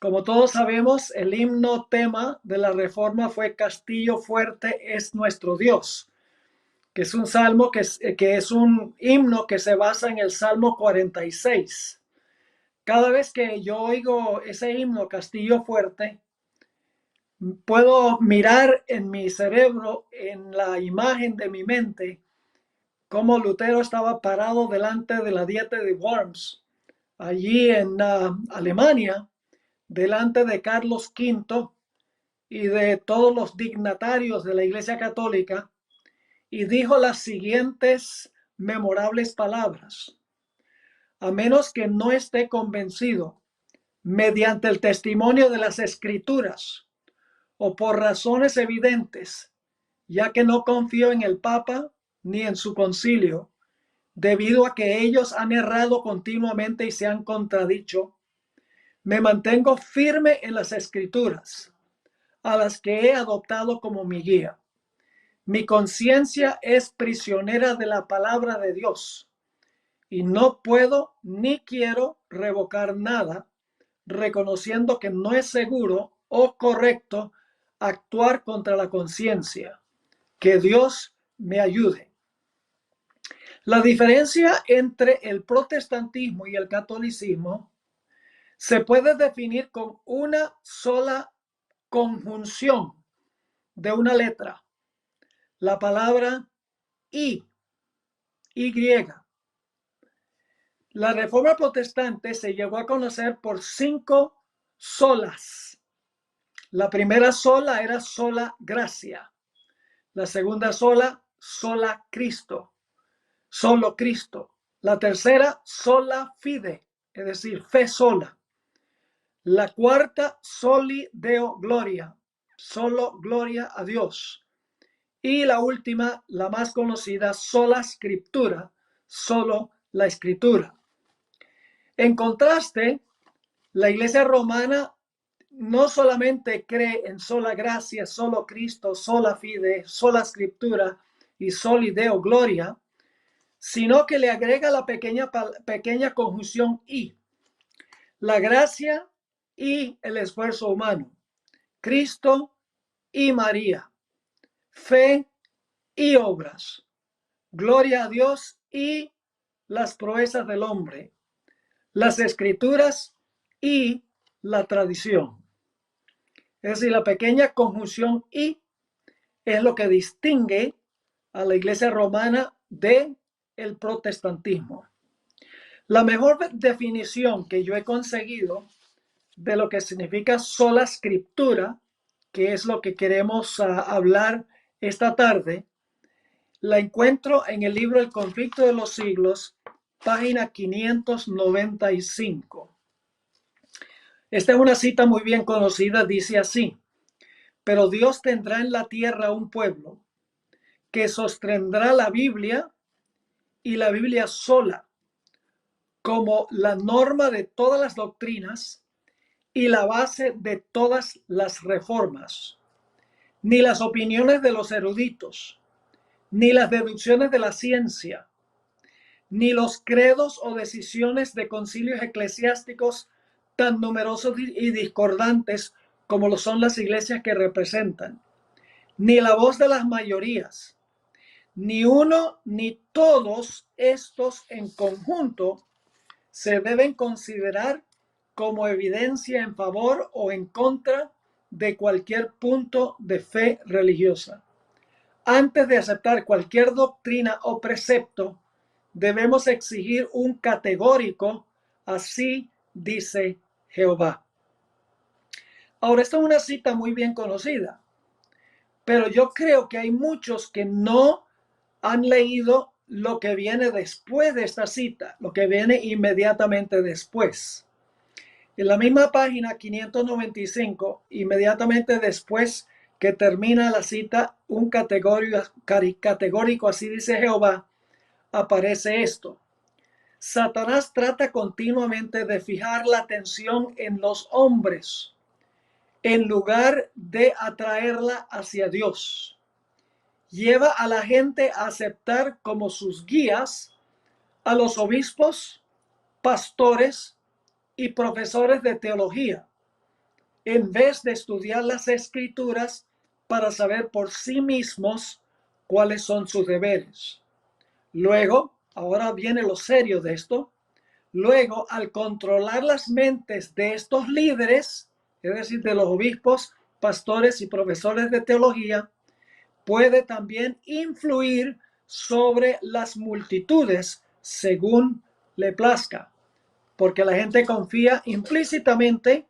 Como todos sabemos, el himno tema de la Reforma fue Castillo fuerte es nuestro Dios, que es un salmo que es un himno que se basa en el Salmo 46. Cada vez que yo oigo ese himno, Castillo fuerte, puedo mirar en mi cerebro, en la imagen de mi mente, cómo Lutero estaba parado delante de la dieta de Worms, allí en Alemania, delante de Carlos V y de todos los dignatarios de la Iglesia Católica, y dijo las siguientes memorables palabras: a menos que no esté convencido mediante el testimonio de las Escrituras o por razones evidentes, ya que no confío en el Papa ni en su concilio, debido a que ellos han errado continuamente y se han contradicho, me mantengo firme en las Escrituras, a las que he adoptado como mi guía. Mi conciencia es prisionera de la palabra de Dios y no puedo ni quiero revocar nada, reconociendo que no es seguro o correcto actuar contra la conciencia. Que Dios me ayude. La diferencia entre el protestantismo y el catolicismo se puede definir con una sola conjunción de una letra, la palabra y. La Reforma Protestante se llegó a conocer por 5 solas. La primera sola era sola gracia. La segunda sola, sola Cristo. Solo Cristo. La tercera, sola fide, es decir, fe sola. La cuarta, soli deo gloria, solo gloria a Dios. Y la última, la más conocida, sola scriptura, solo la escritura. En contraste, la Iglesia romana no solamente cree en sola gracia, solo Cristo, sola fide, sola scriptura y soli deo gloria, sino que le agrega la pequeña conjunción y. La gracia y el esfuerzo humano. Cristo y María. Fe y obras. Gloria a Dios y las proezas del hombre. Las escrituras y la tradición. Es decir, la pequeña conjunción y es lo que distingue a la Iglesia romana de el protestantismo. La mejor definición que yo he conseguido de lo que significa sola escritura, que es lo que queremos hablar esta tarde, la encuentro en el libro El conflicto de los siglos, página 595. Esta es una cita muy bien conocida, dice así: pero Dios tendrá en la tierra un pueblo que sostendrá la Biblia y la Biblia sola como la norma de todas las doctrinas y la base de todas las reformas. Ni las opiniones de los eruditos, ni las deducciones de la ciencia, ni los credos o decisiones de concilios eclesiásticos tan numerosos y discordantes como lo son las iglesias que representan, ni la voz de las mayorías, ni uno ni todos estos en conjunto se deben considerar como evidencia en favor o en contra de cualquier punto de fe religiosa. Antes de aceptar cualquier doctrina o precepto, debemos exigir un categórico: así dice Jehová. Ahora, esta es una cita muy bien conocida, pero yo creo que hay muchos que no han leído lo que viene después de esta cita, lo que viene inmediatamente después. En la misma página 595, inmediatamente después que termina la cita, un categórico, así dice Jehová, aparece esto: Satanás trata continuamente de fijar la atención en los hombres, en lugar de atraerla hacia Dios. Lleva a la gente a aceptar como sus guías a los obispos, pastores y profesores de teología, en vez de estudiar las Escrituras para saber por sí mismos cuáles son sus deberes. Luego, ahora viene lo serio de esto, luego al controlar las mentes de estos líderes, es decir, de los obispos, pastores y profesores de teología, puede también influir sobre las multitudes según le plazca, porque la gente confía implícitamente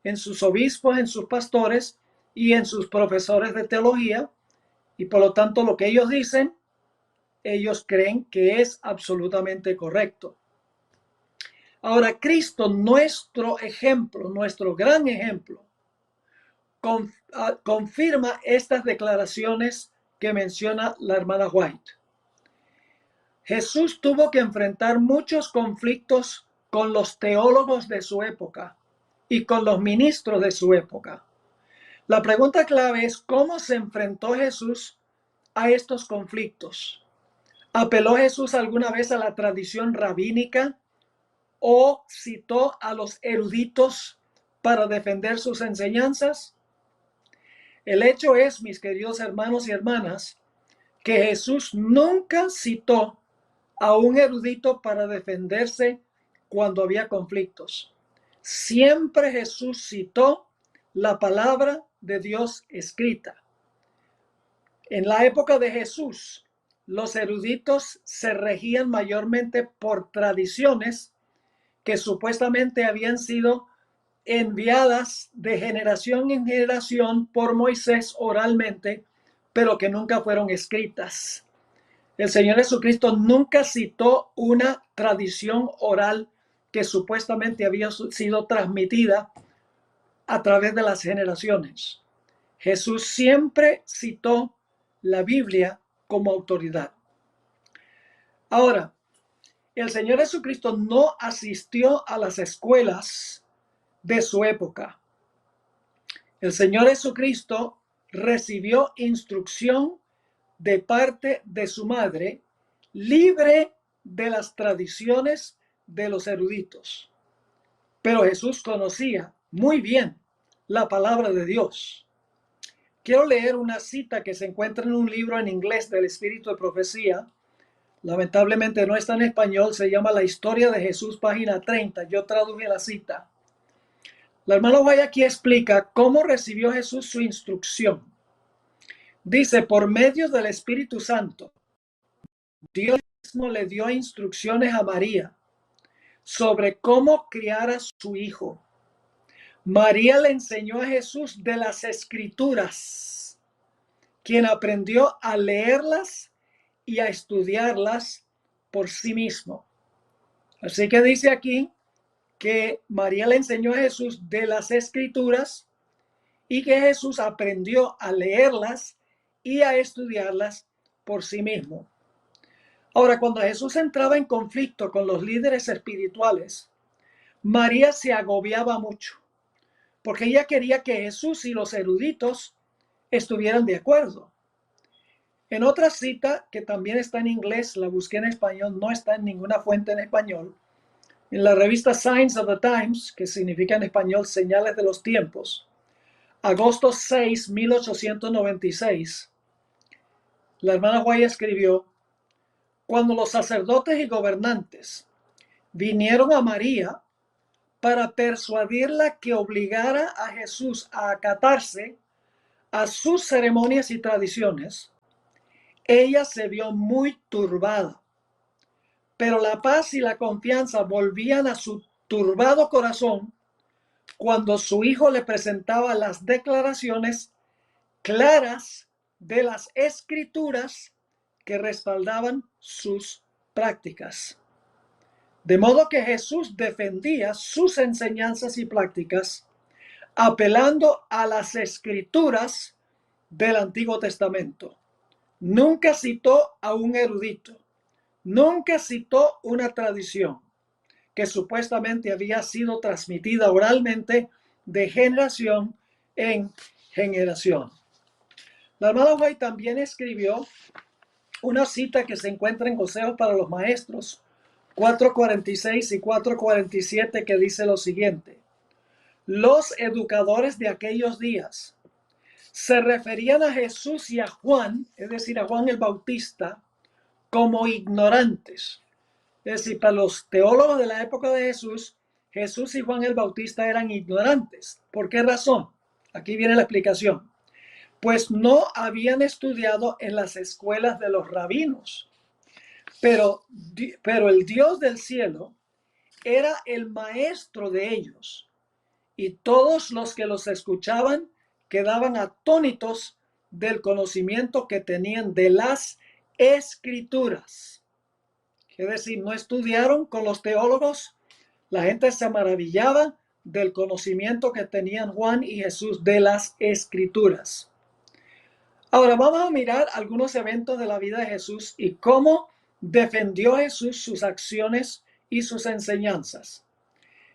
en sus obispos, en sus pastores y en sus profesores de teología, y por lo tanto lo que ellos dicen, ellos creen que es absolutamente correcto. Ahora, Cristo, nuestro ejemplo, nuestro gran ejemplo, confirma estas declaraciones que menciona la hermana White. Jesús tuvo que enfrentar muchos conflictos con los teólogos de su época y con los ministros de su época. La pregunta clave es cómo se enfrentó Jesús a estos conflictos. ¿Apeló Jesús alguna vez a la tradición rabínica o citó a los eruditos para defender sus enseñanzas? El hecho es, mis queridos hermanos y hermanas, que Jesús nunca citó a un erudito para defenderse cuando había conflictos. Siempre Jesús citó la palabra de Dios escrita. En la época de Jesús, los eruditos se regían mayormente por tradiciones que supuestamente habían sido enviadas de generación en generación por Moisés oralmente, pero que nunca fueron escritas. El Señor Jesucristo nunca citó una tradición oral que supuestamente había sido transmitida a través de las generaciones. Jesús siempre citó la Biblia como autoridad. Ahora, el Señor Jesucristo no asistió a las escuelas de su época. El Señor Jesucristo recibió instrucción de parte de su madre, libre de las tradiciones de los eruditos. Pero Jesús conocía muy bien la palabra de Dios. Quiero leer una cita que se encuentra en un libro en inglés del Espíritu de Profecía. Lamentablemente no está en español, se llama La Historia de Jesús, página 30. Yo traduje la cita. La hermana White aquí explica cómo recibió Jesús su instrucción. Dice, por medio del Espíritu Santo, Dios mismo le dio instrucciones a María sobre cómo criar a su hijo. María le enseñó a Jesús de las Escrituras, quien aprendió a leerlas y a estudiarlas por sí mismo. Así que dice aquí que María le enseñó a Jesús de las Escrituras y que Jesús aprendió a leerlas y a estudiarlas por sí mismo. Ahora, cuando Jesús entraba en conflicto con los líderes espirituales, María se agobiaba mucho, porque ella quería que Jesús y los eruditos estuvieran de acuerdo. En otra cita, que también está en inglés, la busqué en español, no está en ninguna fuente en español, en la revista Signs of the Times, que significa en español Señales de los Tiempos, agosto 6, 1896, la hermana White escribió, cuando los sacerdotes y gobernantes vinieron a María para persuadirla que obligara a Jesús a acatarse a sus ceremonias y tradiciones, ella se vio muy turbada. Pero la paz y la confianza volvían a su turbado corazón cuando su hijo le presentaba las declaraciones claras de las Escrituras que respaldaban sus prácticas. De modo que Jesús defendía sus enseñanzas y prácticas apelando a las Escrituras del Antiguo Testamento. Nunca citó a un erudito, nunca citó una tradición que supuestamente había sido transmitida oralmente de generación en generación. La hermana White también escribió una cita que se encuentra en Consejos para los Maestros 4:46 y 4:47 que dice lo siguiente: Los educadores de aquellos días se referían a Jesús y a Juan, es decir, a Juan el Bautista, como ignorantes. Es decir, para los teólogos de la época de Jesús, Jesús y Juan el Bautista eran ignorantes. ¿Por qué razón? Aquí viene la explicación. Pues no habían estudiado en las escuelas de los rabinos, pero el Dios del cielo era el maestro de ellos, y todos los que los escuchaban quedaban atónitos del conocimiento que tenían de las escrituras. Es decir, no estudiaron con los teólogos. La gente se maravillaba del conocimiento que tenían Juan y Jesús de las escrituras. Ahora vamos a mirar algunos eventos de la vida de Jesús y cómo defendió Jesús sus acciones y sus enseñanzas.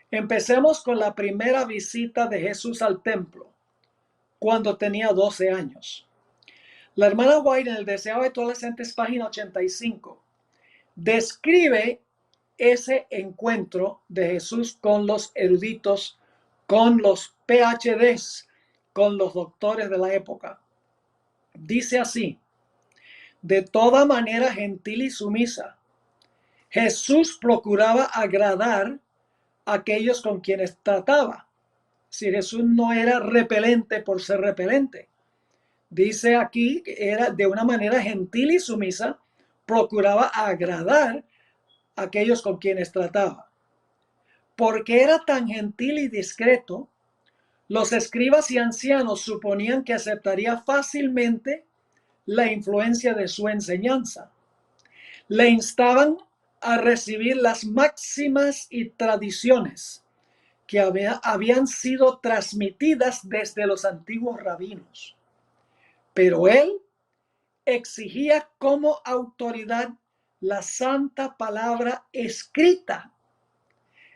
Empecemos con la primera visita de Jesús al templo, cuando tenía 12 años. La hermana White en el Deseo de Adolescentes, página 85, describe ese encuentro de Jesús con los eruditos, con los PhDs, con los doctores de la época. Dice así: de toda manera gentil y sumisa, Jesús procuraba agradar a aquellos con quienes trataba. Si Jesús no era repelente por ser repelente, dice aquí que era de una manera gentil y sumisa, procuraba agradar a aquellos con quienes trataba. Porque era tan gentil y discreto, los escribas y ancianos suponían que aceptaría fácilmente la influencia de su enseñanza. Le instaban a recibir las máximas y tradiciones que habían sido transmitidas desde los antiguos rabinos. Pero él exigía como autoridad la santa palabra escrita.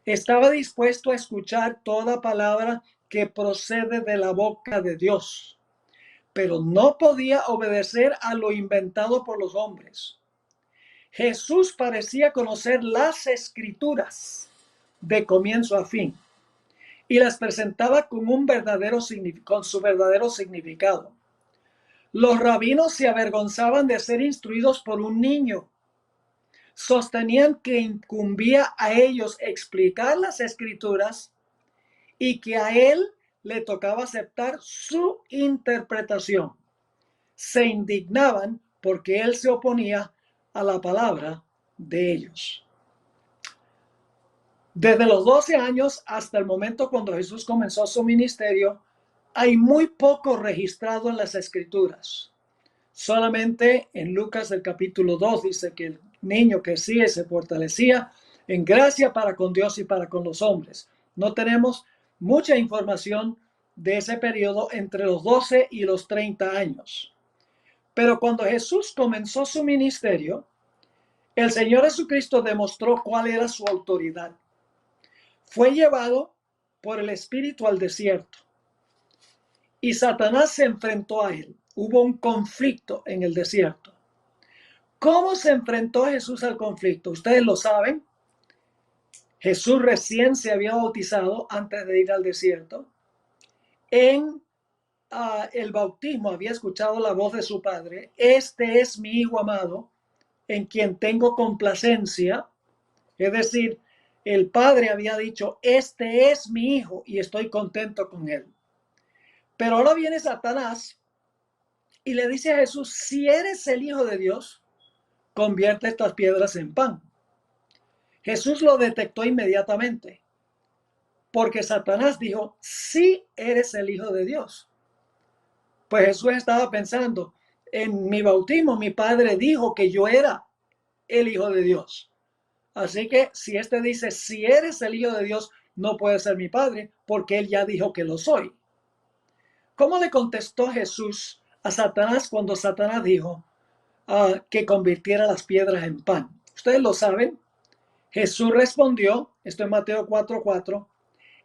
Estaba dispuesto a escuchar toda palabra que procede de la boca de Dios, pero no podía obedecer a lo inventado por los hombres. Jesús parecía conocer las escrituras de comienzo a fin y las presentaba con su verdadero significado. Los rabinos se avergonzaban de ser instruidos por un niño. Sostenían que incumbía a ellos explicar las escrituras y que a él le tocaba aceptar su interpretación. Se indignaban porque él se oponía a la palabra de ellos. Desde los 12 años hasta el momento cuando Jesús comenzó su ministerio, hay muy poco registrado en las escrituras. Solamente en Lucas el capítulo 2 dice que el niño crecía y se fortalecía en gracia para con Dios y para con los hombres. No tenemos mucha información de ese periodo entre los 12 y los 30 años. Pero cuando Jesús comenzó su ministerio, el Señor Jesucristo demostró cuál era su autoridad. Fue llevado por el Espíritu al desierto y Satanás se enfrentó a él. Hubo un conflicto en el desierto. ¿Cómo se enfrentó Jesús al conflicto? Ustedes lo saben. Jesús recién se había bautizado antes de ir al desierto. En el bautismo había escuchado la voz de su padre: este es mi hijo amado, en quien tengo complacencia. Es decir, el padre había dicho: este es mi hijo y estoy contento con él. Pero ahora viene Satanás y le dice a Jesús: si eres el Hijo de Dios, convierte estas piedras en pan. Jesús lo detectó inmediatamente, porque Satanás dijo: si eres el Hijo de Dios. Pues Jesús estaba pensando: en mi bautismo mi padre dijo que yo era el Hijo de Dios. Así que si este dice: si eres el Hijo de Dios, no puede ser mi padre, porque él ya dijo que lo soy. ¿Cómo le contestó Jesús a Satanás cuando Satanás dijo que convirtiera las piedras en pan? Ustedes lo saben. Jesús respondió, esto en Mateo 4:4,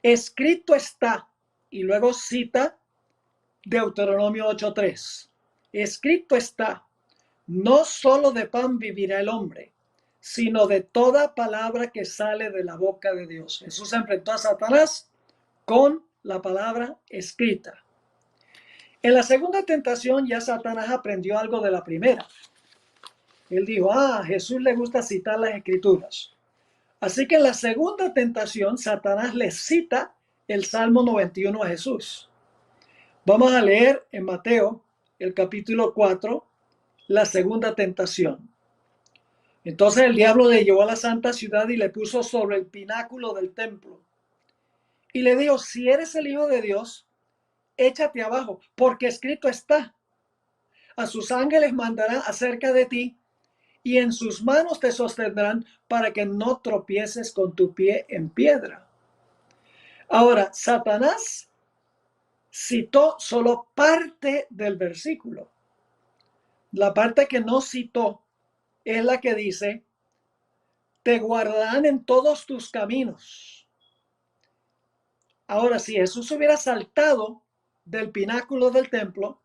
escrito está, y luego cita Deuteronomio 8:3. Escrito está: no solo de pan vivirá el hombre, sino de toda palabra que sale de la boca de Dios. Jesús enfrentó a Satanás con la palabra escrita. En la segunda tentación ya Satanás aprendió algo de la primera. Él dijo, a Jesús le gusta citar las escrituras. Así que en la segunda tentación, Satanás le cita el Salmo 91 a Jesús. Vamos a leer en Mateo, el capítulo 4, la segunda tentación. Entonces el diablo le llevó a la santa ciudad y le puso sobre el pináculo del templo. Y le dijo, si eres el Hijo de Dios, échate abajo, porque escrito está, a sus ángeles mandará acerca de ti, y en sus manos te sostendrán para que no tropieces con tu pie en piedra. Ahora, Satanás citó solo parte del versículo. La parte que no citó es la que dice, te guardarán en todos tus caminos. Ahora, si Jesús hubiera saltado del pináculo del templo,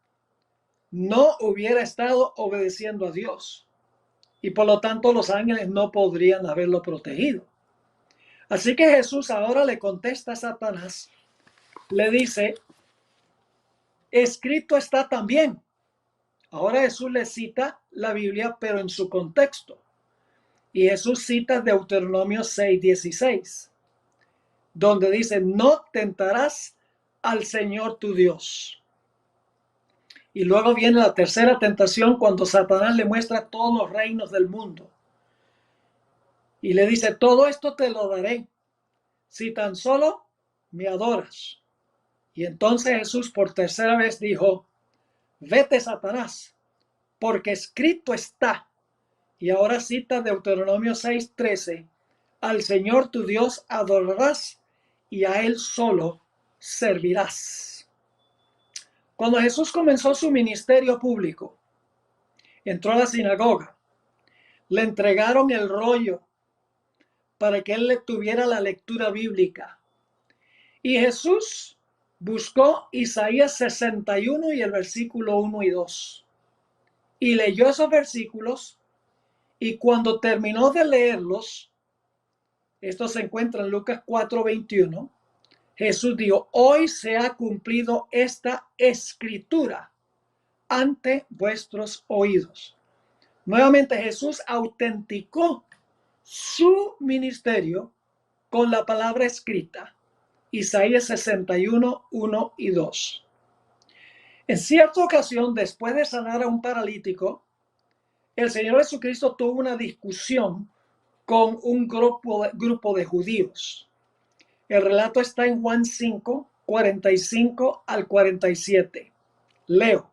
no hubiera estado obedeciendo a Dios. Y por lo tanto los ángeles no podrían haberlo protegido. Así que Jesús ahora le contesta a Satanás, le dice, escrito está también. Ahora Jesús le cita la Biblia, pero en su contexto. Y Jesús cita Deuteronomio 6:16, donde dice, no tentarás al Señor tu Dios. Y luego viene la tercera tentación cuando Satanás le muestra todos los reinos del mundo. Y le dice, todo esto te lo daré si tan solo me adoras. Y entonces Jesús por tercera vez dijo, vete Satanás, porque escrito está. Y ahora cita Deuteronomio 6:13, al Señor tu Dios adorarás y a Él solo servirás. Cuando Jesús comenzó su ministerio público, entró a la sinagoga, le entregaron el rollo para que él le tuviera la lectura bíblica. Y Jesús buscó Isaías 61 y el versículo 1 y 2. Y leyó esos versículos y cuando terminó de leerlos, esto se encuentra en Lucas 4:21, Jesús dijo, hoy se ha cumplido esta escritura ante vuestros oídos. Nuevamente Jesús autenticó su ministerio con la palabra escrita. Isaías 61, 1 y 2. En cierta ocasión, después de sanar a un paralítico, el Señor Jesucristo tuvo una discusión con un grupo de judíos. El relato está en Juan 5, 45 al 47. Leo.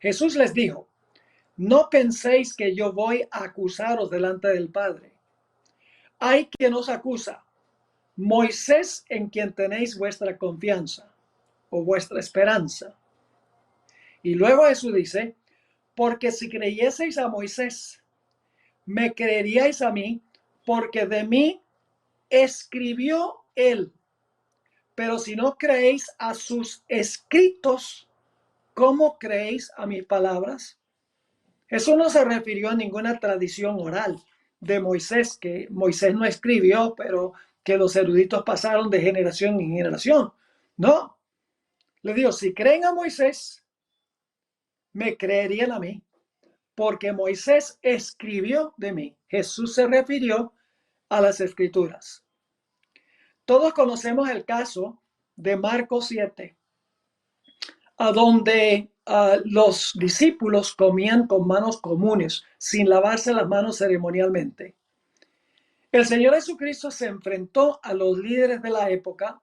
Jesús les dijo, no penséis que yo voy a acusaros delante del Padre. Hay quien os acusa, Moisés en quien tenéis vuestra confianza o vuestra esperanza. Y luego Jesús dice, porque si creyeseis a Moisés, me creeríais a mí, porque de mí escribió él. Pero si no creéis a sus escritos, ¿cómo creéis a mis palabras? Eso no se refirió a ninguna tradición oral de Moisés, que Moisés no escribió, pero que los eruditos pasaron de generación en generación. No, le digo, si creen a Moisés, me creerían a mí, porque Moisés escribió de mí. Jesús se refirió a las escrituras. Todos conocemos el caso de Marcos 7, a donde los discípulos comían con manos comunes, sin lavarse las manos ceremonialmente. El Señor Jesucristo se enfrentó a los líderes de la época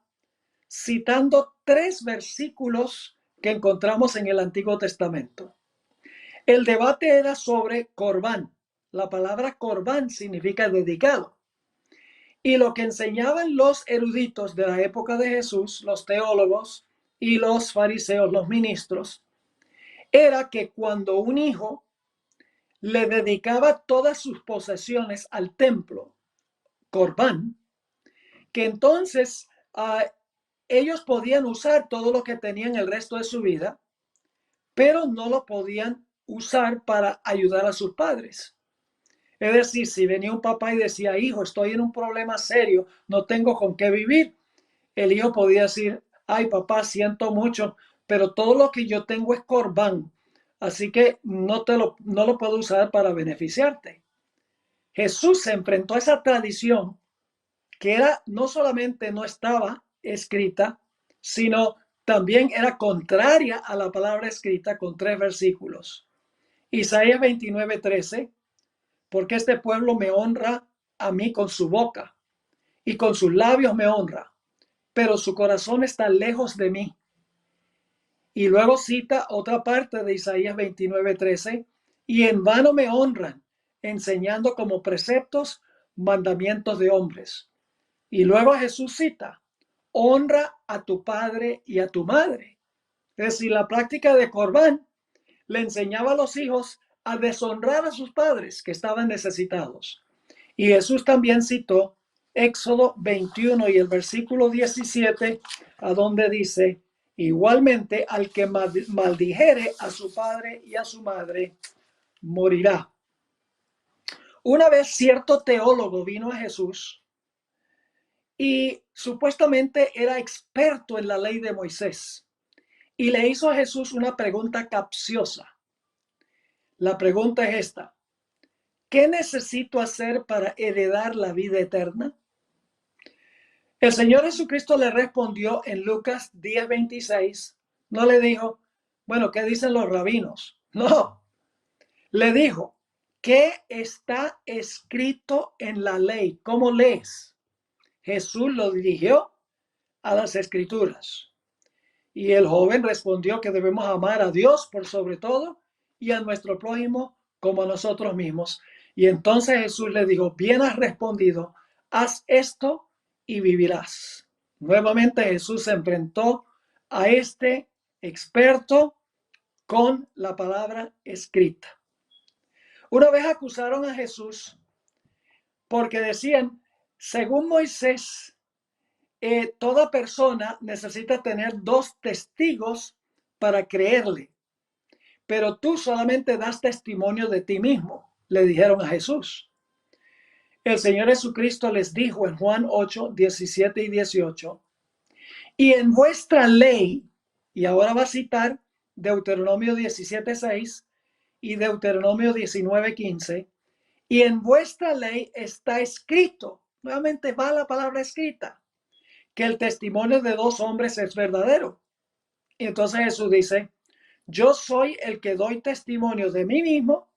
citando 3 versículos que encontramos en el Antiguo Testamento. El debate era sobre corbán. La palabra corbán significa dedicado. Y lo que enseñaban los eruditos de la época de Jesús, los teólogos y los fariseos, los ministros, era que cuando un hijo le dedicaba todas sus posesiones al templo, corbán, que entonces ellos podían usar todo lo que tenían el resto de su vida, pero no lo podían usar para ayudar a sus padres. Es decir, si venía un papá y decía, hijo, estoy en un problema serio, no tengo con qué vivir, el hijo podía decir, ay papá, siento mucho, pero todo lo que yo tengo es corbán, así que no lo puedo usar para beneficiarte. Jesús se enfrentó a esa tradición que era no solamente no estaba escrita, sino también era contraria a la palabra escrita con 3 versículos. Isaías 29:13, porque este pueblo me honra a mí con su boca y con sus labios me honra, pero su corazón está lejos de mí. Y luego cita otra parte de Isaías 29:13, y en vano me honran, enseñando como preceptos mandamientos de hombres. Y luego Jesús cita, honra a tu padre y a tu madre. Es decir, la práctica de Corbán le enseñaba a los hijos a deshonrar a sus padres que estaban necesitados. Y Jesús también citó Éxodo 21 y el versículo 17, a donde dice, igualmente al que maldijere a su padre y a su madre, morirá. Una vez cierto teólogo vino a Jesús y supuestamente era experto en la ley de Moisés y le hizo a Jesús una pregunta capciosa. La pregunta es esta: ¿qué necesito hacer para heredar la vida eterna? El Señor Jesucristo le respondió en Lucas 10:26. No le dijo, bueno, ¿qué dicen los rabinos? No, le dijo, ¿qué está escrito en la ley? ¿Cómo lees? Jesús lo dirigió a las escrituras. Y el joven respondió que debemos amar a Dios por sobre todo y a nuestro prójimo como a nosotros mismos. Y entonces Jesús le dijo, bien has respondido, haz esto y vivirás. Nuevamente Jesús se enfrentó a este experto con la palabra escrita. Una vez acusaron a Jesús porque decían, según Moisés, toda persona necesita tener 2 testigos para creerle, pero tú solamente das testimonio de ti mismo, le dijeron a Jesús. El Señor Jesucristo les dijo en Juan 8:17 y 18, y en vuestra ley, y ahora va a citar Deuteronomio 17:6 y Deuteronomio 19:15, y en vuestra ley está escrito, nuevamente va la palabra escrita, que el testimonio de 2 hombres es verdadero. Y entonces Jesús dice, yo soy el que doy testimonio de mí mismo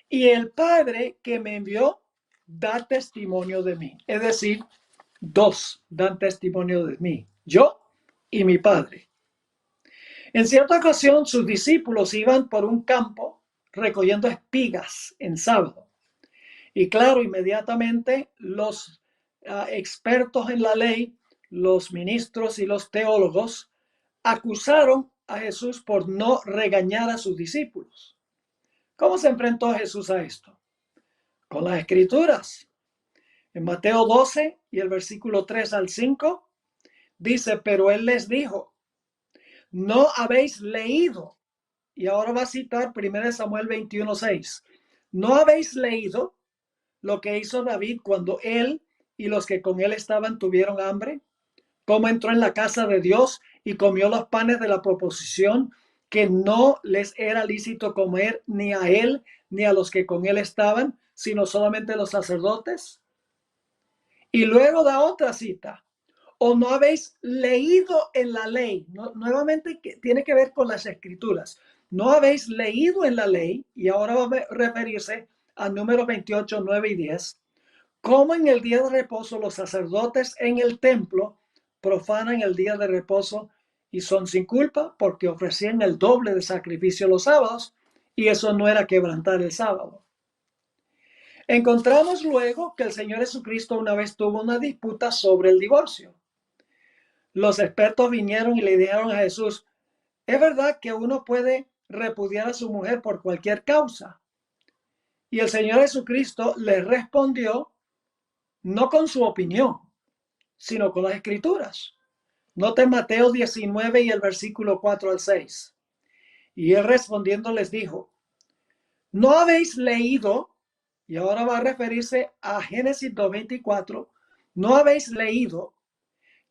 y el Padre que me envió da testimonio de mí. Es decir, 2 dan testimonio de mí, yo y mi Padre. En cierta ocasión sus discípulos iban por un campo recogiendo espigas en sábado. Y claro, inmediatamente los expertos en la ley, los ministros y los teólogos, acusaron a Jesús por no regañar a sus discípulos. ¿Cómo se enfrentó Jesús a esto? Con las escrituras. En Mateo 12 y el versículo 3 al 5 dice, pero él les dijo, no habéis leído, y ahora va a citar 1 Samuel 21:6, no habéis leído lo que hizo David cuando él y los que con él estaban tuvieron hambre, cómo entró en la casa de Dios y comió los panes de la proposición que no les era lícito comer ni a él ni a los que con él estaban, sino solamente los sacerdotes. Y luego da otra cita, o no habéis leído en la ley, nuevamente tiene que ver con las escrituras, no habéis leído en la ley, y ahora va a referirse a Números 28, 9 y 10, como en el día de reposo los sacerdotes en el templo profanan el día de reposo y son sin culpa porque ofrecían el doble de sacrificio los sábados y eso no era quebrantar el sábado. Encontramos luego que el Señor Jesucristo una vez tuvo una disputa sobre el divorcio. Los expertos vinieron y le dijeron a Jesús, ¿es verdad que uno puede repudiar a su mujer por cualquier causa? Y el Señor Jesucristo les respondió, no con su opinión, sino con las escrituras. Noten Mateo 19 y el versículo 4 al 6. Y él respondiendo les dijo, ¿no habéis leído? Y ahora va a referirse a Génesis 2:24. ¿No habéis leído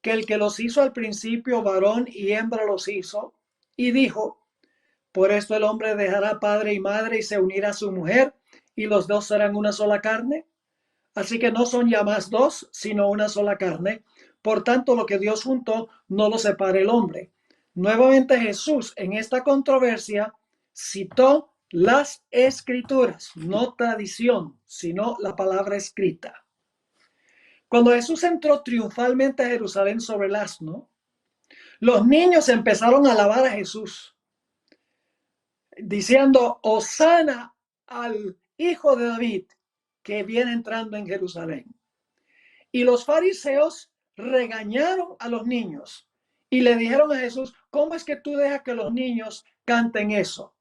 que el que los hizo al principio, varón y hembra los hizo, y dijo, por esto el hombre dejará padre y madre y se unirá a su mujer, y los dos serán una sola carne. Así que no son ya más dos, sino una sola carne. Por tanto, lo que Dios juntó, no lo separe el hombre. Nuevamente Jesús en esta controversia citó las escrituras, no tradición, sino la palabra escrita. Cuando Jesús entró triunfalmente a Jerusalén sobre el asno, los niños empezaron a alabar a Jesús, diciendo, Hosana al Hijo de David, que viene entrando en Jerusalén. Y los fariseos regañaron a los niños y le dijeron a Jesús, ¿cómo es que tú dejas que los niños canten eso?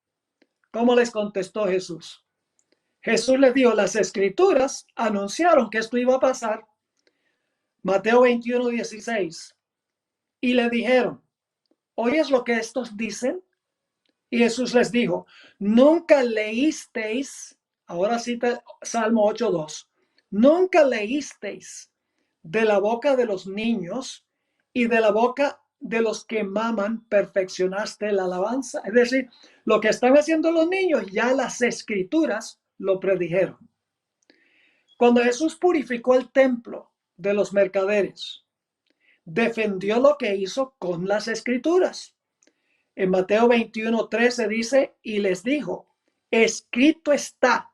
¿Cómo les contestó Jesús? Jesús les dijo, las escrituras anunciaron que esto iba a pasar. Mateo 21:16. Y le dijeron, ¿oyes lo que estos dicen? Y Jesús les dijo, nunca leísteis, ahora cita Salmo 8:2, nunca leísteis de la boca de los niños y de la boca de los que maman perfeccionaste la alabanza. Es decir, lo que están haciendo los niños, ya las escrituras lo predijeron. Cuando Jesús purificó el templo de los mercaderes, defendió lo que hizo con las escrituras. En Mateo 21:13 dice, y les dijo, escrito está,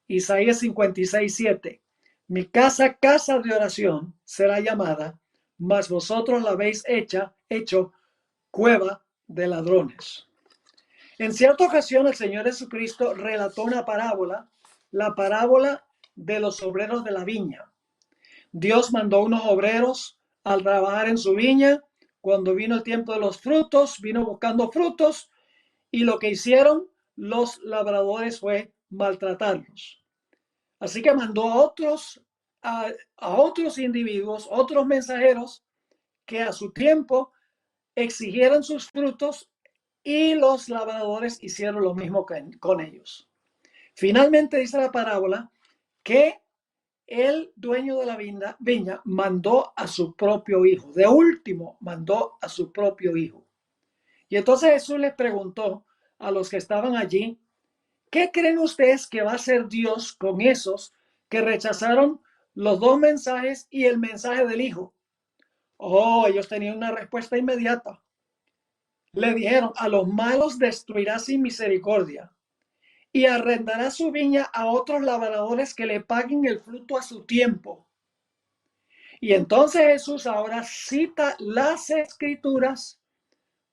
Isaías 56:7, mi casa, casa de oración será llamada, mas vosotros la habéis hecho cueva de ladrones. En cierta ocasión el Señor Jesucristo relató una parábola, la parábola de los obreros de la viña. Dios mandó unos obreros al trabajar en su viña. Cuando vino el tiempo de los frutos, vino buscando frutos, y lo que hicieron los labradores fue maltratarlos. Así que mandó a otros individuos, otros mensajeros, que a su tiempo exigieran sus frutos, y los labradores hicieron lo mismo con ellos. Finalmente dice la parábola que el dueño de la viña mandó a su propio hijo. De último, mandó a su propio hijo. Y entonces Jesús les preguntó a los que estaban allí, ¿qué creen ustedes que va a hacer Dios con esos que rechazaron los dos mensajes y el mensaje del hijo? Oh, ellos tenían una respuesta inmediata. Le dijeron, a los malos destruirá sin misericordia y arrendará su viña a otros labradores que le paguen el fruto a su tiempo. Y entonces Jesús ahora cita las escrituras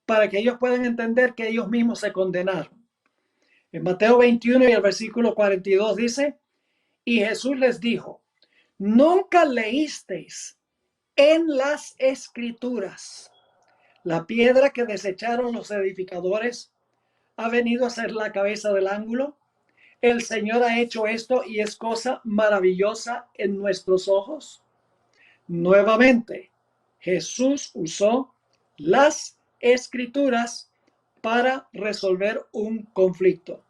para que ellos puedan entender que ellos mismos se condenaron. En Mateo 21 y el versículo 42 dice, y Jesús les dijo, ¿nunca leísteis en las escrituras la piedra que desecharon los edificadores ha venido a ser la cabeza del ángulo? El Señor ha hecho esto y es cosa maravillosa en nuestros ojos. Nuevamente, Jesús usó las escrituras para resolver un conflicto.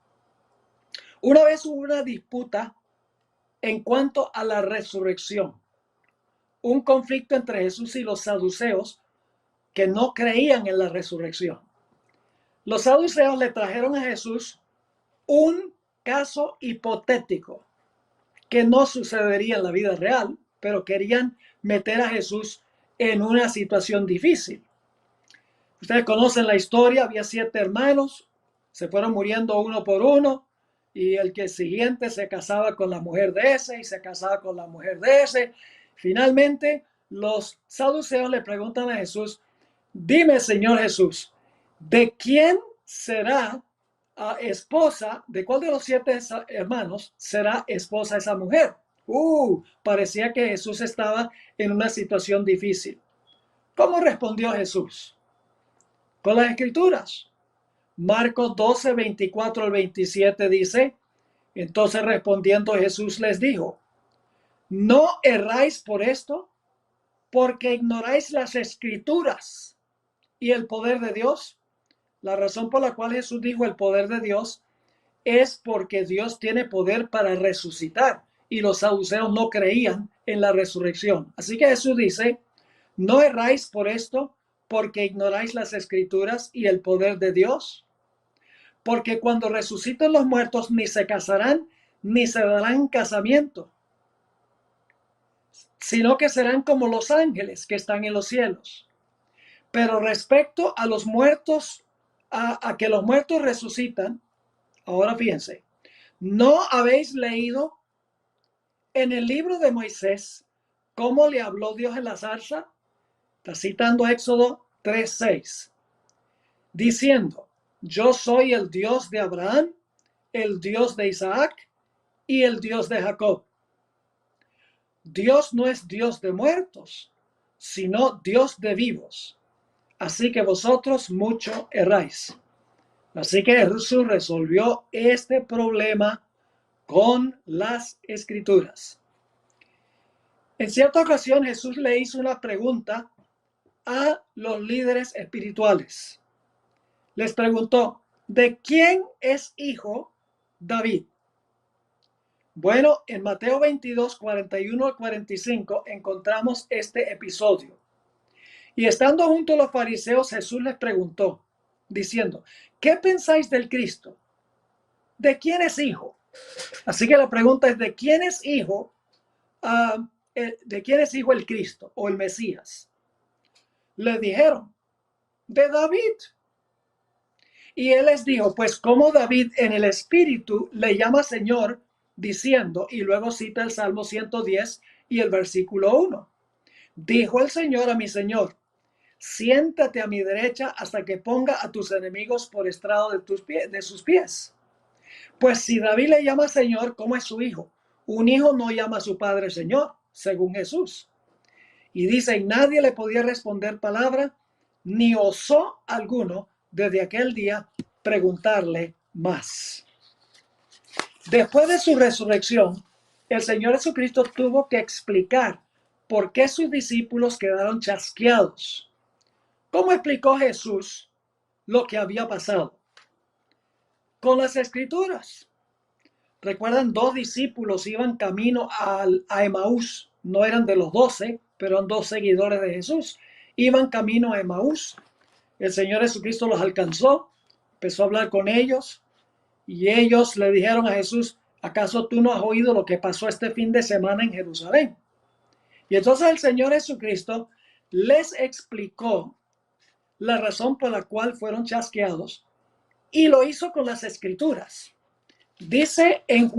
Una vez hubo una disputa en cuanto a la resurrección, un conflicto entre Jesús y los saduceos que no creían en la resurrección. Los saduceos le trajeron a Jesús un caso hipotético que no sucedería en la vida real, pero querían meter a Jesús en una situación difícil. Ustedes conocen la historia, había 7 hermanos, se fueron muriendo uno por uno, y el que siguiente se casaba con la mujer de ese y se casaba con la mujer de ese. Finalmente, los saduceos le preguntan a Jesús, dime, Señor Jesús, ¿de quién será esposa, de cuál de los 7 hermanos será esposa esa mujer? Parecía que Jesús estaba en una situación difícil. ¿Cómo respondió Jesús? Con las escrituras. Marcos 12, 24 al 27 dice, entonces respondiendo Jesús les dijo, ¿no erráis por esto? Porque ignoráis las escrituras y el poder de Dios. La razón por la cual Jesús dijo el poder de Dios es porque Dios tiene poder para resucitar y los saduceos no creían en la resurrección. Así que Jesús dice, ¿No erráis por esto, porque ignoráis las Escrituras y el poder de Dios? Porque cuando resuciten los muertos, ni se casarán, ni se darán casamiento, sino que serán como los ángeles que están en los cielos. Pero respecto a los muertos, a que los muertos resucitan, ahora fíjense, ¿no habéis leído en el libro de Moisés cómo le habló Dios en la zarza? Está citando Éxodo 3:6, diciendo: yo soy el Dios de Abraham, el Dios de Isaac y el Dios de Jacob. Dios no es Dios de muertos, sino Dios de vivos. Así que vosotros mucho erráis. Así que Jesús resolvió este problema con las Escrituras. En cierta ocasión Jesús le hizo una pregunta a los líderes espirituales. Les preguntó: ¿de quién es hijo David? Bueno, en Mateo 22, 41 al 45 encontramos este episodio. Y estando junto a los fariseos, Jesús les preguntó, diciendo: ¿qué pensáis del Cristo? ¿De quién es hijo? Así que la pregunta es: ¿de quién es hijo? ¿De quién es hijo el Cristo o el Mesías? Le dijeron: de David. Y él les dijo: pues como David en el Espíritu le llama Señor, diciendo, y luego cita el Salmo 110 y el versículo 1. Dijo el Señor a mi Señor: siéntate a mi derecha hasta que ponga a tus enemigos por estrado de sus pies. Pues si David le llama Señor, ¿cómo es su hijo? Un hijo no llama a su padre Señor, según Jesús. Y dice: y nadie le podía responder palabra, ni osó alguno desde aquel día preguntarle más. Después de su resurrección, el Señor Jesucristo tuvo que explicar por qué sus discípulos quedaron chasqueados. ¿Cómo explicó Jesús lo que había pasado? Con las Escrituras. Recuerdan, 2 discípulos iban camino a Emaús. No eran de los 12, pero eran 2 seguidores de Jesús. Iban camino a Emaús. El Señor Jesucristo los alcanzó, empezó a hablar con ellos y ellos le dijeron a Jesús: ¿acaso tú no has oído lo que pasó este fin de semana en Jerusalén? Y entonces el Señor Jesucristo les explicó la razón por la cual fueron chasqueados y lo hizo con las Escrituras. Dice en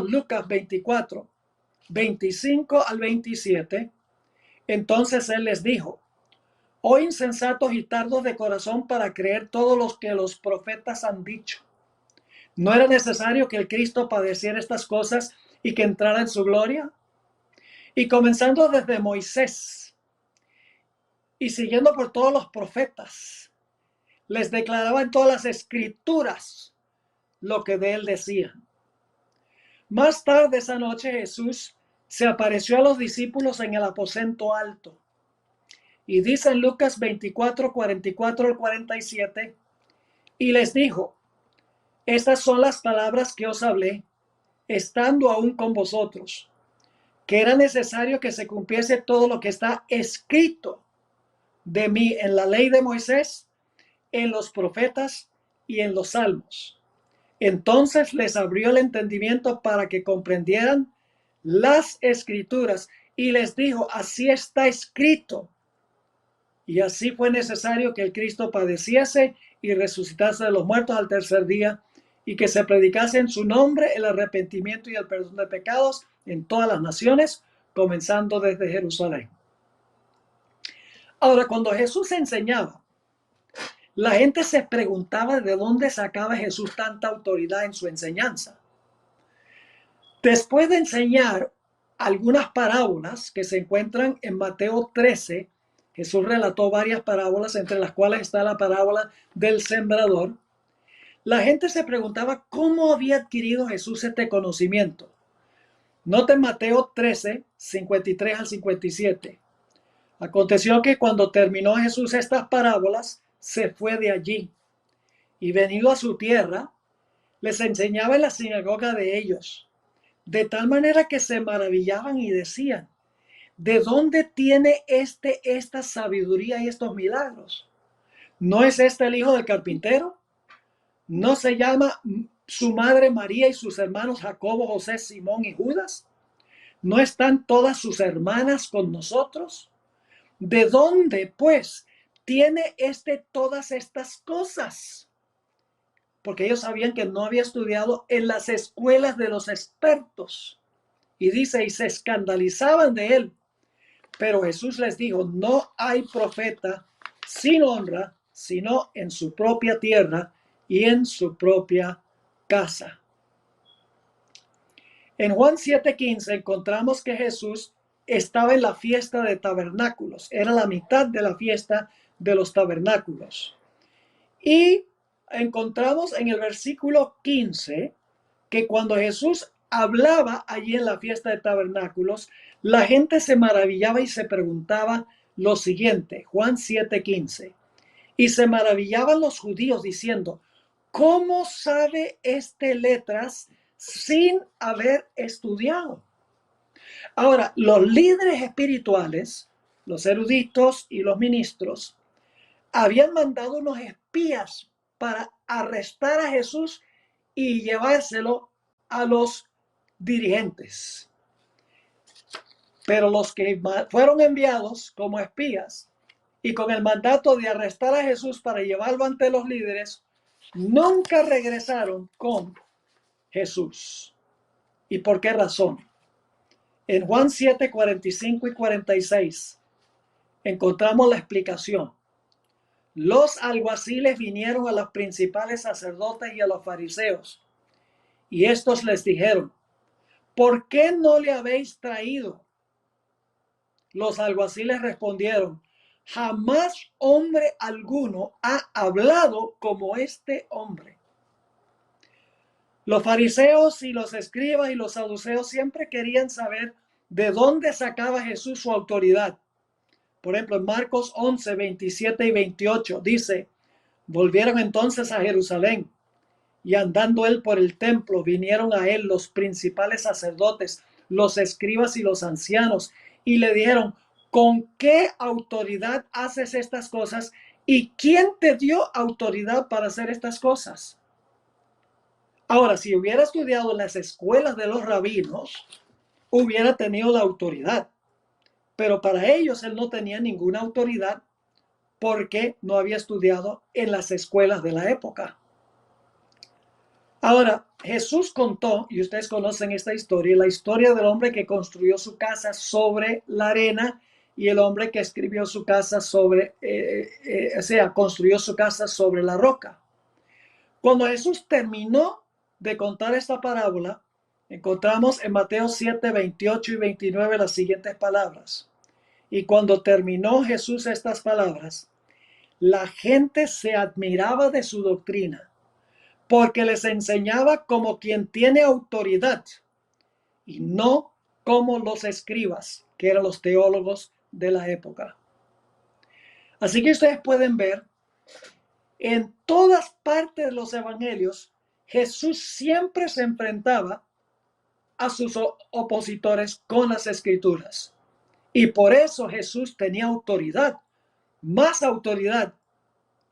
Lucas 24, 25 al 27, entonces él les dijo: oh insensatos y tardos de corazón para creer todo lo que los profetas han dicho. ¿No era necesario que el Cristo padeciera estas cosas y que entrara en su gloria? Y comenzando desde Moisés y siguiendo por todos los profetas, les declaraba en todas las Escrituras lo que de él decían. Más tarde esa noche Jesús se apareció a los discípulos en el aposento alto. Y dice en Lucas 24, 44 al 47, y les dijo: estas son las palabras que os hablé, estando aún con vosotros, que era necesario que se cumpliese todo lo que está escrito de mí en la ley de Moisés, en los profetas y en los salmos. Entonces les abrió el entendimiento para que comprendieran las Escrituras y les dijo: así está escrito. Y así fue necesario que el Cristo padeciese y resucitase de los muertos al tercer día, y que se predicase en su nombre el arrepentimiento y el perdón de pecados en todas las naciones, comenzando desde Jerusalén. Ahora, cuando Jesús enseñaba, la gente se preguntaba de dónde sacaba Jesús tanta autoridad en su enseñanza. Después de enseñar algunas parábolas que se encuentran en Mateo 13, Jesús relató varias parábolas, entre las cuales está la parábola del sembrador. La gente se preguntaba cómo había adquirido Jesús este conocimiento. Noten Mateo 13, 53 al 57. Aconteció que cuando terminó Jesús estas parábolas, se fue de allí, y venido a su tierra, les enseñaba en la sinagoga de ellos, de tal manera que se maravillaban y decían: ¿de dónde tiene esta sabiduría y estos milagros? ¿No es este el hijo del carpintero? ¿No se llama su madre María y sus hermanos Jacobo, José, Simón y Judas? ¿No están todas sus hermanas con nosotros? ¿De dónde, pues, tiene todas estas cosas? Porque ellos sabían que no había estudiado en las escuelas de los expertos. Y dice, y se escandalizaban de él. Pero Jesús les dijo, no hay profeta sin honra, sino en su propia tierra y en su propia casa. En Juan 7:15 encontramos que Jesús estaba en la fiesta de tabernáculos. Era la mitad de la fiesta de los tabernáculos. Y encontramos en el versículo 15 que cuando Jesús hablaba allí en la fiesta de tabernáculos, la gente se maravillaba y se preguntaba lo siguiente, Juan 7:15. Y se maravillaban los judíos diciendo, ¿cómo sabe este letras sin haber estudiado? Ahora, los líderes espirituales, los eruditos y los ministros, habían mandado unos espías para arrestar a Jesús y llevárselo a los dirigentes. Pero los que fueron enviados como espías y con el mandato de arrestar a Jesús para llevarlo ante los líderes, nunca regresaron con Jesús. ¿Y por qué razón? En Juan 7, 45 y 46 encontramos la explicación. Los alguaciles vinieron a los principales sacerdotes y a los fariseos, y estos les dijeron, ¿por qué no le habéis traído? Los alguaciles respondieron, jamás hombre alguno ha hablado como este hombre. Los fariseos y los escribas y los saduceos siempre querían saber de dónde sacaba Jesús su autoridad. Por ejemplo, en Marcos 11, 27 y 28 dice, volvieron entonces a Jerusalén y andando él por el templo, vinieron a él los principales sacerdotes, los escribas y los ancianos, y le dijeron, ¿con qué autoridad haces estas cosas? ¿Y quién te dio autoridad para hacer estas cosas? Ahora, si hubiera estudiado en las escuelas de los rabinos, hubiera tenido la autoridad. Pero para ellos él no tenía ninguna autoridad porque no había estudiado en las escuelas de la época. Ahora, Jesús contó, y ustedes conocen esta historia, la historia del hombre que construyó su casa sobre la arena y el hombre que escribió su casa sobre, construyó su casa sobre la roca. Cuando Jesús terminó de contar esta parábola, encontramos en Mateo 7, 28 y 29 las siguientes palabras. Y cuando terminó Jesús estas palabras, la gente se admiraba de su doctrina, porque les enseñaba como quien tiene autoridad y no como los escribas, que eran los teólogos de la época. Así que ustedes pueden ver, en todas partes de los evangelios, Jesús siempre se enfrentaba a sus opositores con las escrituras. Y por eso Jesús tenía autoridad, más autoridad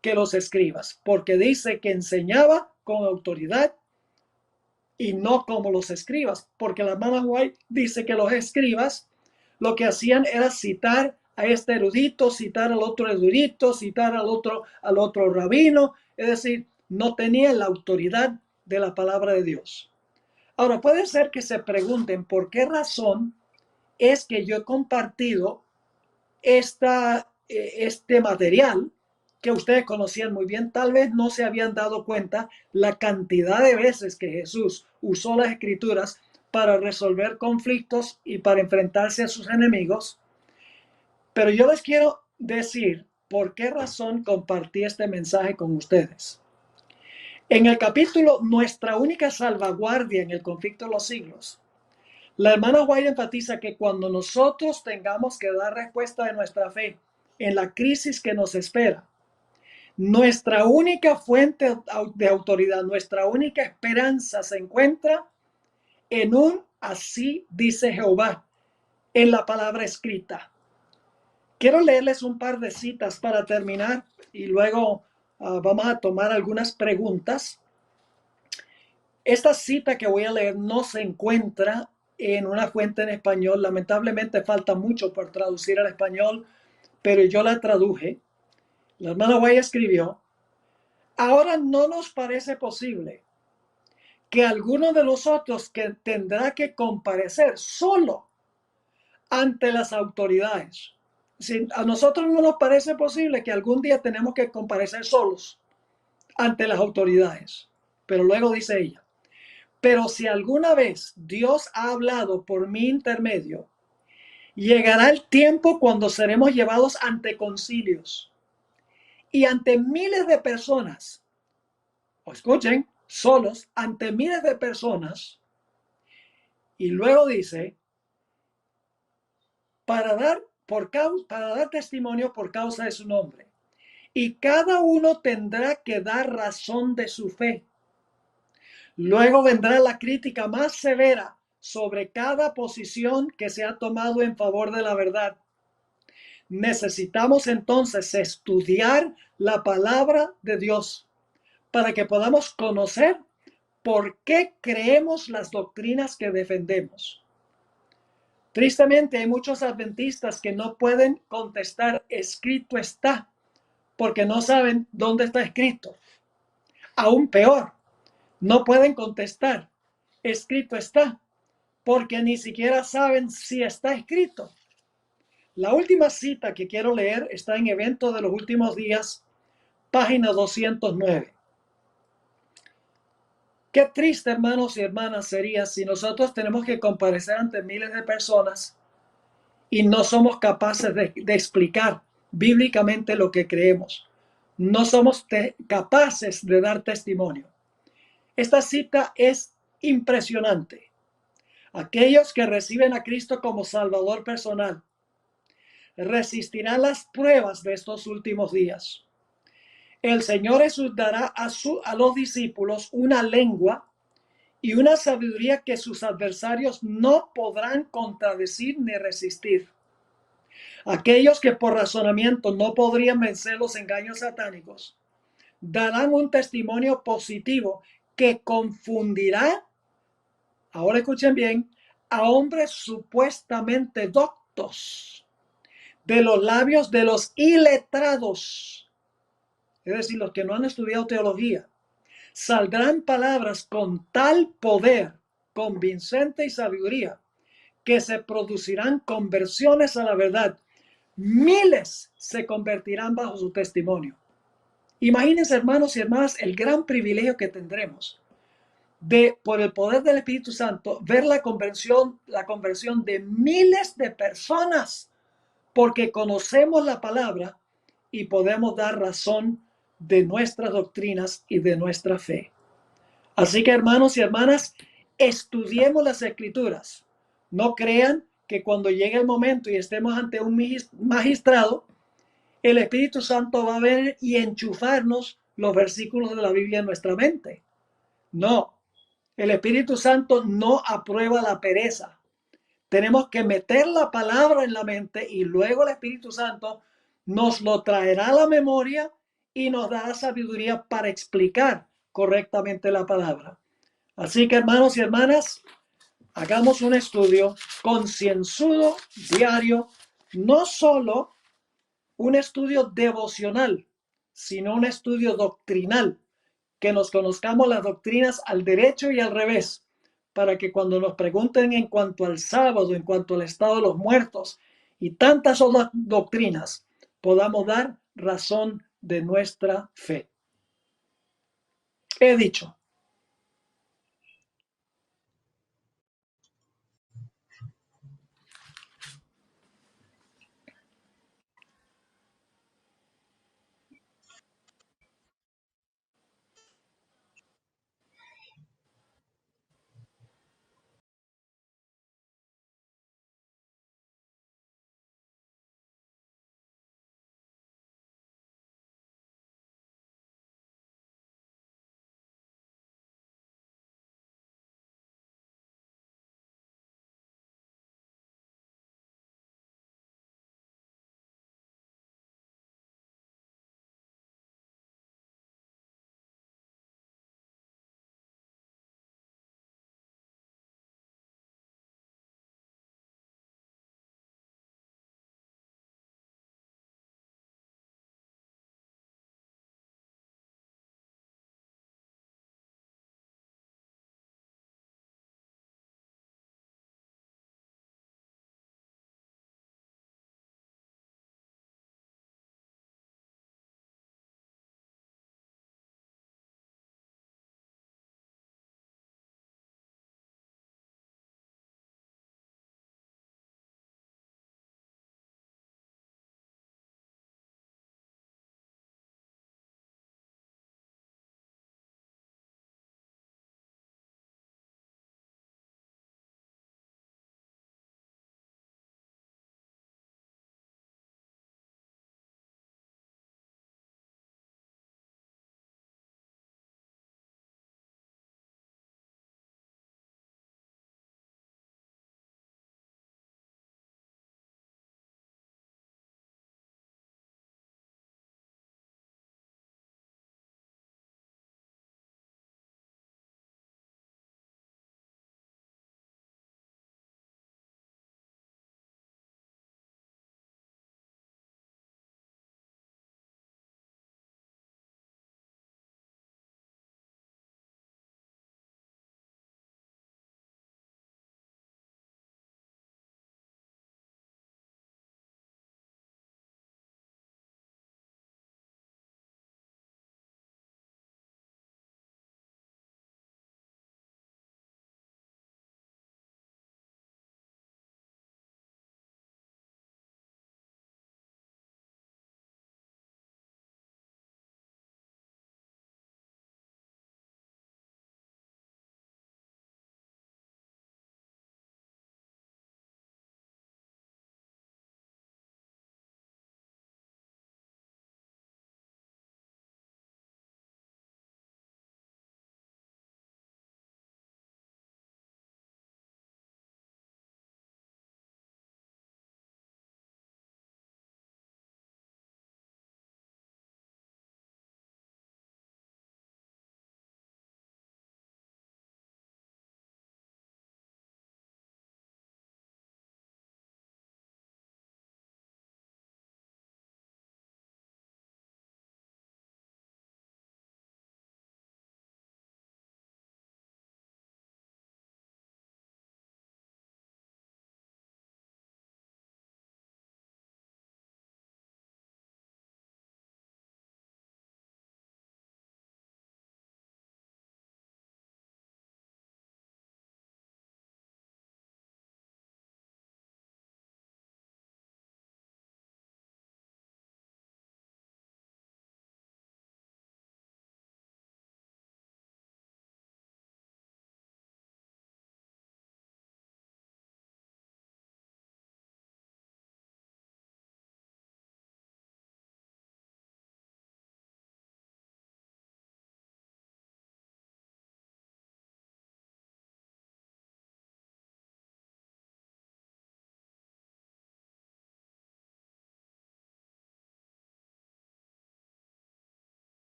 que los escribas, porque dice que enseñaba con autoridad y no como los escribas, porque la hermana White dice que los escribas lo que hacían era citar a este erudito, citar al otro erudito, citar al otro rabino, es decir, no tenían la autoridad de la palabra de Dios. Ahora, puede ser que se pregunten por qué razón es que yo he compartido este material que ustedes conocían muy bien. Tal vez no se habían dado cuenta la cantidad de veces que Jesús usó las escrituras para resolver conflictos y para enfrentarse a sus enemigos. Pero yo les quiero decir por qué razón compartí este mensaje con ustedes. En el capítulo Nuestra única salvaguardia en el conflicto de los siglos, la hermana White enfatiza que cuando nosotros tengamos que dar respuesta de nuestra fe en la crisis que nos espera, nuestra única fuente de autoridad, nuestra única esperanza se encuentra en un así dice Jehová, en la palabra escrita. Quiero leerles un par de citas para terminar y luego vamos a tomar algunas preguntas. Esta cita que voy a leer no se encuentra en una fuente en español. Lamentablemente falta mucho por traducir al español, pero yo la traduje. La hermana White escribió: ahora no nos parece posible que alguno de nosotros que tendrá que comparecer solo ante las autoridades. Si a nosotros no nos parece posible que algún día tenemos que comparecer solos ante las autoridades. Pero luego dice ella: pero si alguna vez Dios ha hablado por mi intermedio, llegará el tiempo cuando seremos llevados ante concilios y ante miles de personas, o escuchen, solos, ante miles de personas. Y luego dice: para dar testimonio por causa de su nombre. Y cada uno tendrá que dar razón de su fe. Luego vendrá la crítica más severa sobre cada posición que se ha tomado en favor de la verdad. Necesitamos entonces estudiar la palabra de Dios para que podamos conocer por qué creemos las doctrinas que defendemos. Tristemente, hay muchos adventistas que no pueden contestar escrito está, porque no saben dónde está escrito. Aún peor, no pueden contestar escrito está, porque ni siquiera saben si está escrito. La última cita que quiero leer está en Eventos de los Últimos Días, página 209. Qué triste, hermanos y hermanas, sería si nosotros tenemos que comparecer ante miles de personas y no somos capaces de explicar bíblicamente lo que creemos. No somos capaces de dar testimonio. Esta cita es impresionante. Aquellos que reciben a Cristo como Salvador personal resistirán las pruebas de estos últimos días. El Señor Jesús dará a los discípulos una lengua y una sabiduría que sus adversarios no podrán contradecir ni resistir. Aquellos que por razonamiento no podrían vencer los engaños satánicos darán un testimonio positivo que confundirá, ahora escuchen bien, a hombres supuestamente doctos de los labios de los iletrados, es decir, los que no han estudiado teología. Saldrán palabras con tal poder, convincente y sabiduría que se producirán conversiones a la verdad. Miles se convertirán bajo su testimonio. Imagínense, hermanos y hermanas, el gran privilegio que tendremos de, por el poder del Espíritu Santo, ver la conversión de miles de personas, porque conocemos la palabra y podemos dar razón de nuestras doctrinas y de nuestra fe. Así que, hermanos y hermanas, estudiemos las Escrituras. No crean que cuando llegue el momento y estemos ante un magistrado, el Espíritu Santo va a venir y enchufarnos los versículos de la Biblia en nuestra mente. No, el Espíritu Santo no aprueba la pereza. Tenemos que meter la palabra en la mente y luego el Espíritu Santo nos lo traerá a la memoria y nos dará sabiduría para explicar correctamente la palabra. Así que, hermanos y hermanas, hagamos un estudio concienzudo, diario, no solo un estudio devocional, sino un estudio doctrinal, que nos conozcamos las doctrinas al derecho y al revés, para que cuando nos pregunten en cuanto al sábado, en cuanto al estado de los muertos y tantas otras doctrinas, podamos dar razón de nuestra fe. He dicho,